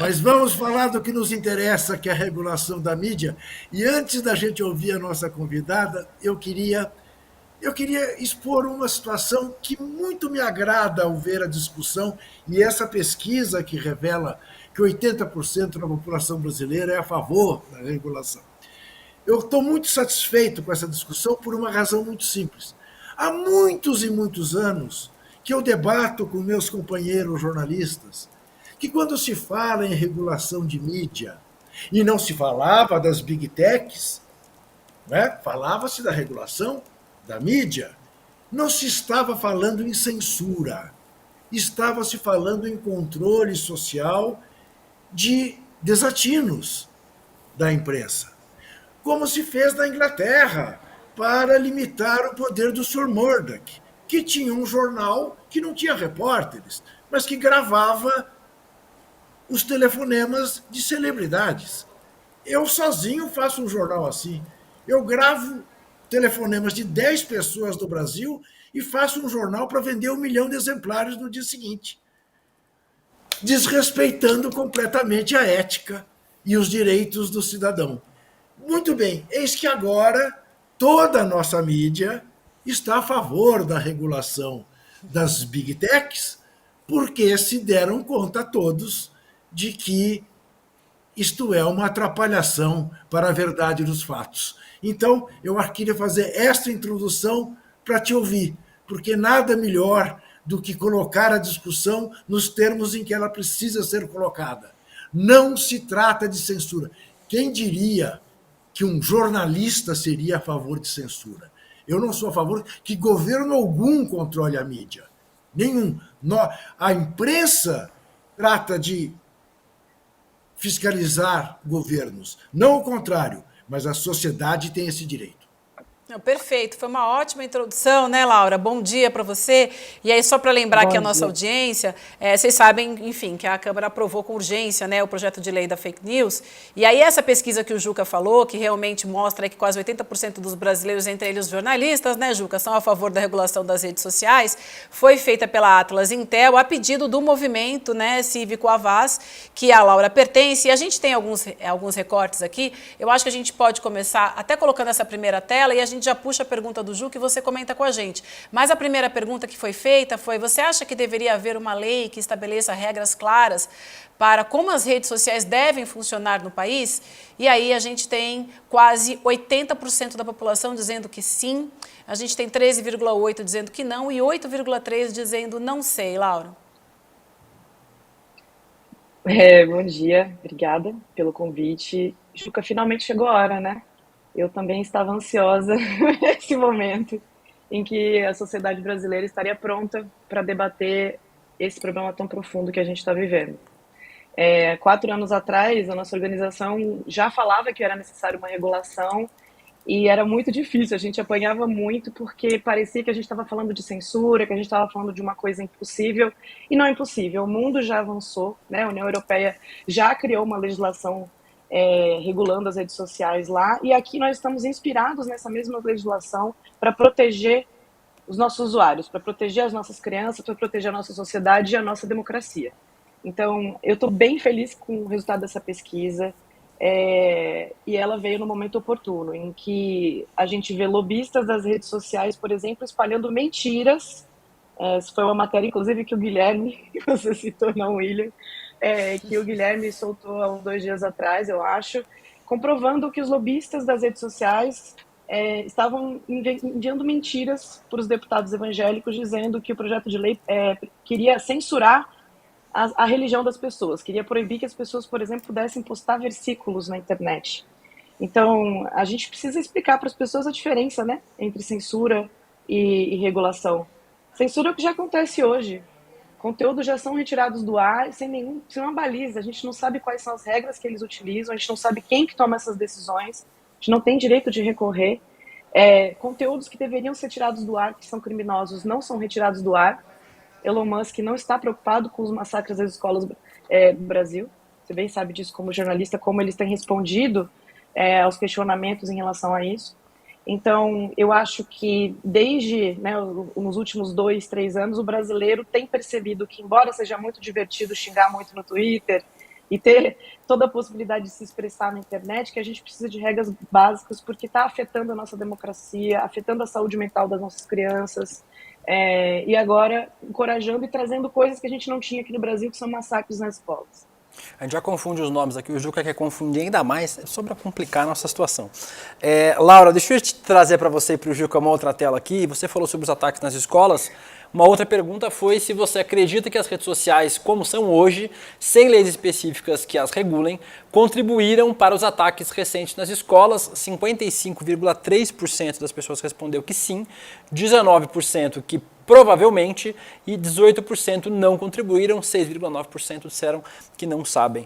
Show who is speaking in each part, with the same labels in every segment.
Speaker 1: Mas vamos falar do que nos interessa, que é a regulação da mídia. E antes da gente ouvir a nossa convidada, eu queria expor uma situação que muito me agrada ao ver a discussão, e essa pesquisa que revela que 80% da população brasileira é a favor da regulação. Eu estou muito satisfeito com essa discussão por uma razão muito simples. Há muitos e muitos anos que eu debato com meus companheiros jornalistas que quando se fala em regulação de mídia, e não se falava das big techs, né? Falava-se da regulação da mídia, não se estava falando em censura, estava se falando em controle social de desatinos da imprensa, como se fez na Inglaterra para limitar o poder do Sr. Murdoch, que tinha um jornal que não tinha repórteres, mas que gravava os telefonemas de celebridades. Eu sozinho faço um jornal assim. Eu gravo telefonemas de 10 pessoas do Brasil e faço um jornal para vender 1 milhão de exemplares no dia seguinte, desrespeitando completamente a ética e os direitos do cidadão. Muito bem, eis que agora toda a nossa mídia está a favor da regulação das big techs, porque se deram conta todos de que isto é uma atrapalhação para a verdade dos fatos. Então, eu queria fazer esta introdução para te ouvir, porque nada melhor do que colocar a discussão nos termos em que ela precisa ser colocada. Não se trata de censura. Quem diria que um jornalista seria a favor de censura? Eu não sou a favor que governo algum controle a mídia. Nenhum. A imprensa trata de fiscalizar governos. Não o contrário, mas a sociedade tem esse direito.
Speaker 2: Não, perfeito, foi uma ótima introdução, né, Laura? Bom dia para você. E aí, só para lembrar aqui
Speaker 3: Bom
Speaker 2: a nossa
Speaker 3: dia.
Speaker 2: audiência, vocês sabem, enfim, que a Câmara aprovou com urgência, né, o projeto de lei da fake news. E aí, essa pesquisa que o Juca falou, que realmente mostra que quase 80% dos brasileiros, entre eles os jornalistas, né, Juca, são a favor da regulação das redes sociais, foi feita pela Atlas Intel a pedido do movimento, né, cívico Avaz, que a Laura pertence. E a gente tem alguns recortes aqui. Eu acho que a gente pode começar até colocando essa primeira tela e a gente já puxa a pergunta do Ju que você comenta com a gente. Mas a primeira pergunta que foi feita foi: você acha que deveria haver uma lei que estabeleça regras claras para como as redes sociais devem funcionar no país? E aí a gente tem quase 80% da população dizendo que sim, a gente tem 13,8% dizendo que não e 8,3% dizendo não sei, Laura.
Speaker 3: Bom dia, obrigada pelo convite. Juca, finalmente chegou a hora, né? Eu também estava ansiosa nesse momento em que a sociedade brasileira estaria pronta para debater esse problema tão profundo que a gente está vivendo. 4 anos atrás, a nossa organização já falava que era necessário uma regulação e era muito difícil, a gente apanhava muito porque parecia que a gente estava falando de censura, que a gente estava falando de uma coisa impossível, e não é impossível. O mundo já avançou, né? A União Europeia já criou uma legislação regulando as redes sociais lá, e aqui nós estamos inspirados nessa mesma legislação para proteger os nossos usuários, para proteger as nossas crianças, para proteger a nossa sociedade e a nossa democracia. Então, eu estou bem feliz com o resultado dessa pesquisa. E ela veio no momento oportuno, em que a gente vê lobistas das redes sociais, por exemplo, espalhando mentiras. Essa foi uma matéria, inclusive, que o Guilherme, que você citou, não o William, que o Guilherme soltou há uns 2 dias atrás, eu acho, comprovando que os lobistas das redes sociais estavam enviando mentiras para os deputados evangélicos, dizendo que o projeto de lei queria censurar a religião das pessoas, queria proibir que as pessoas, por exemplo, pudessem postar versículos na internet. Então, a gente precisa explicar para as pessoas a diferença, né, entre censura e regulação. Censura é o que já acontece hoje. Conteúdos já são retirados do ar sem uma baliza. A gente não sabe quais são as regras que eles utilizam, a gente não sabe quem que toma essas decisões, a gente não tem direito de recorrer. Conteúdos que deveriam ser tirados do ar, que são criminosos, não são retirados do ar. Elon Musk não está preocupado com os massacres das escolas do Brasil. Você bem sabe disso como jornalista, como eles têm respondido aos questionamentos em relação a isso. Então, eu acho que desde nos últimos 2, 3 anos, o brasileiro tem percebido que, embora seja muito divertido xingar muito no Twitter, e ter toda a possibilidade de se expressar na internet, que a gente precisa de regras básicas, porque está afetando a nossa democracia, afetando a saúde mental das nossas crianças, e agora encorajando e trazendo coisas que a gente não tinha aqui no Brasil, que são massacres nas escolas.
Speaker 4: A gente já confunde os nomes aqui, o Juca quer confundir ainda mais, só para complicar a nossa situação. Laura, deixa eu te trazer para você e para o Juca uma outra tela aqui. Você falou sobre os ataques nas escolas. Uma outra pergunta foi se você acredita que as redes sociais, como são hoje, sem leis específicas que as regulem, contribuíram para os ataques recentes nas escolas. 55,3% das pessoas respondeu que sim, 19% que provavelmente e 18% não contribuíram, 6,9% disseram que não sabem.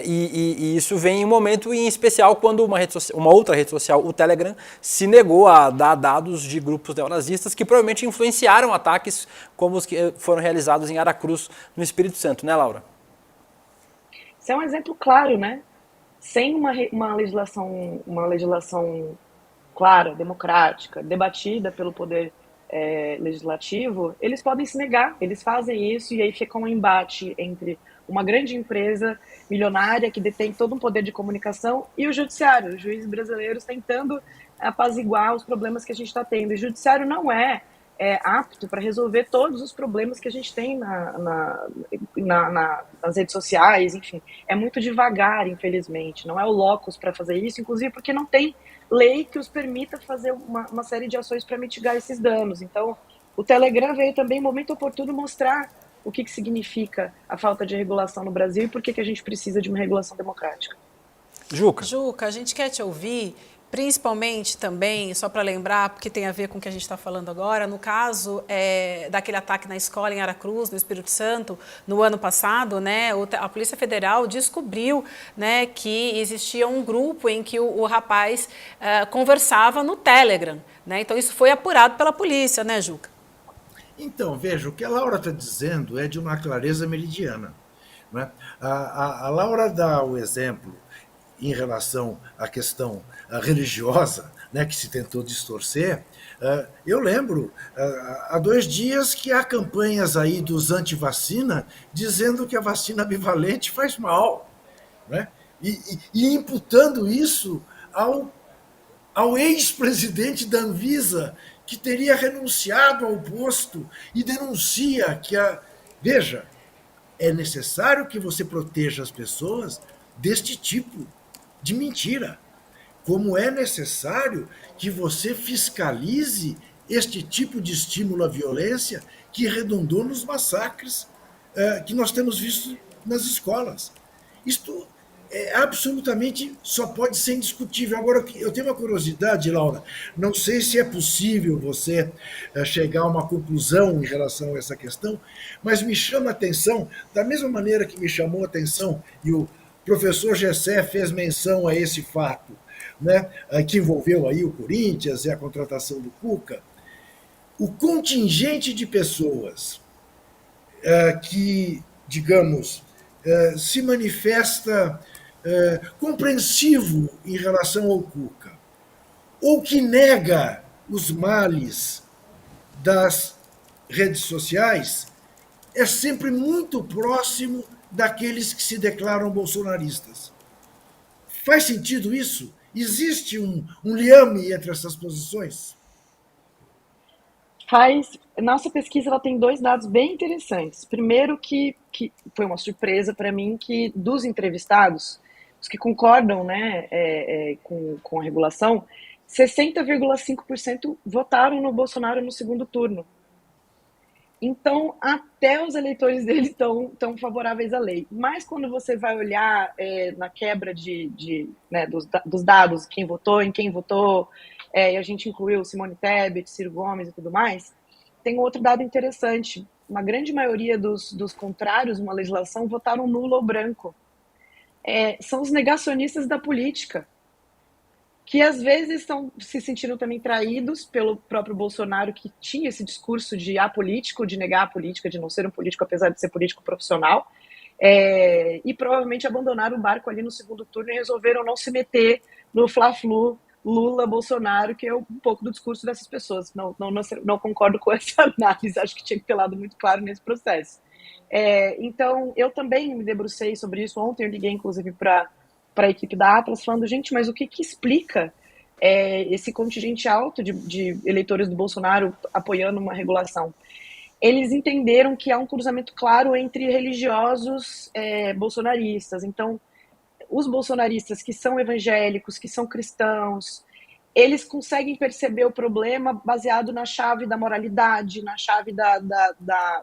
Speaker 4: E isso vem em um momento em especial quando uma outra rede social, o Telegram, se negou a dar dados de grupos neonazistas que provavelmente influenciaram ataques como os que foram realizados em Aracruz, no Espírito Santo, né, Laura?
Speaker 3: Isso é um exemplo claro, né? Sem uma legislação clara, democrática, debatida pelo poder legislativo, eles podem se negar, eles fazem isso e aí fica um embate entre uma grande empresa milionária que detém todo um poder de comunicação e o judiciário, os juízes brasileiros tentando apaziguar os problemas que a gente está tendo. E o judiciário não é apto para resolver todos os problemas que a gente tem nas redes sociais, enfim. É muito devagar, infelizmente. Não é o locus para fazer isso, inclusive porque não tem lei que os permita fazer uma série de ações para mitigar esses danos. Então, o Telegram veio também, em momento oportuno, mostrar o que significa a falta de regulação no Brasil e por que a gente precisa de uma regulação democrática.
Speaker 4: Juca,
Speaker 2: a gente quer te ouvir, principalmente também, só para lembrar, porque tem a ver com o que a gente está falando agora, no caso daquele ataque na escola em Aracruz, no Espírito Santo, no ano passado, né, a Polícia Federal descobriu, né, que existia um grupo em que o rapaz conversava no Telegram, né, então isso foi apurado pela polícia, né, Juca?
Speaker 1: Então, veja, o que a Laura está dizendo é de uma clareza meridiana. Né? A Laura dá o exemplo em relação à questão religiosa, né, que se tentou distorcer. Eu lembro, há 2 dias, que há campanhas aí dos anti-vacina dizendo que a vacina bivalente faz mal, né? E imputando isso ao ex-presidente da Anvisa, que teria renunciado ao posto e denuncia que Veja, é necessário que você proteja as pessoas deste tipo de mentira, como é necessário que você fiscalize este tipo de estímulo à violência que redundou nos massacres que nós temos visto nas escolas. Isto absolutamente só pode ser indiscutível. Agora, eu tenho uma curiosidade, Laura, não sei se é possível você chegar a uma conclusão em relação a essa questão, mas me chama a atenção, da mesma maneira que me chamou a atenção, e o professor Gessé fez menção a esse fato, né, que envolveu aí o Corinthians e a contratação do Cuca, o contingente de pessoas que, digamos, se manifesta compreensivo em relação ao Cuca, ou que nega os males das redes sociais, é sempre muito próximo daqueles que se declaram bolsonaristas. Faz sentido isso? Existe um liame entre essas posições?
Speaker 3: Nossa pesquisa ela tem 2 dados bem interessantes. Primeiro, que foi uma surpresa para mim, que dos entrevistados, os que concordam, né, com a regulação, 60,5% votaram no Bolsonaro no segundo turno. Então, até os eleitores dele estão favoráveis à lei. Mas quando você vai olhar na quebra né, dos dados, quem votou, em quem votou, e a gente incluiu Simone Tebet, Ciro Gomes e tudo mais, tem outro dado interessante. Uma grande maioria dos contrários a uma legislação votaram nulo ou branco. São os negacionistas da política, que às vezes se sentiram também traídos pelo próprio Bolsonaro, que tinha esse discurso de apolítico, de negar a política, de não ser um político, apesar de ser político profissional, e provavelmente abandonaram o barco ali no segundo turno e resolveram não se meter no fla-flu Lula-Bolsonaro, que é um pouco do discurso dessas pessoas. Não concordo com essa análise, acho que tinha que ter lado muito claro nesse processo. Então, eu também me debrucei sobre isso. Ontem eu liguei, inclusive, para a equipe da Atlas, falando, gente, mas o que explica esse contingente alto de eleitores do Bolsonaro apoiando uma regulação? Eles entenderam que há um cruzamento claro entre religiosos bolsonaristas. Então, os bolsonaristas que são evangélicos, que são cristãos, eles conseguem perceber o problema baseado na chave da moralidade, na chave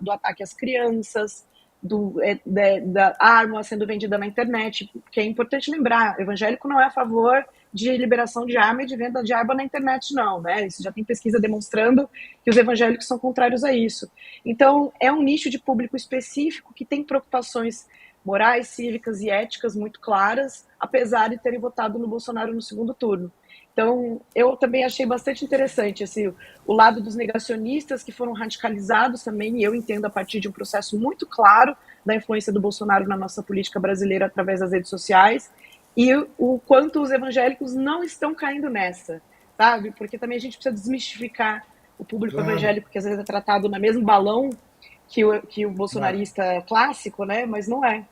Speaker 3: do ataque às crianças, da arma sendo vendida na internet, que é importante lembrar, evangélico não é a favor de liberação de arma e de venda de arma na internet, não, né? Isso já tem pesquisa demonstrando que os evangélicos são contrários a isso. Então, é um nicho de público específico que tem preocupações morais, cívicas e éticas muito claras, apesar de terem votado no Bolsonaro no segundo turno. Então, eu também achei bastante interessante o lado dos negacionistas que foram radicalizados também, e eu entendo a partir de um processo muito claro da influência do Bolsonaro na nossa política brasileira através das redes sociais, e o quanto os evangélicos não estão caindo nessa, sabe? Porque também a gente precisa desmistificar o público evangélico, que às vezes é tratado no mesmo balão que o bolsonarista clássico, né? Mas não é.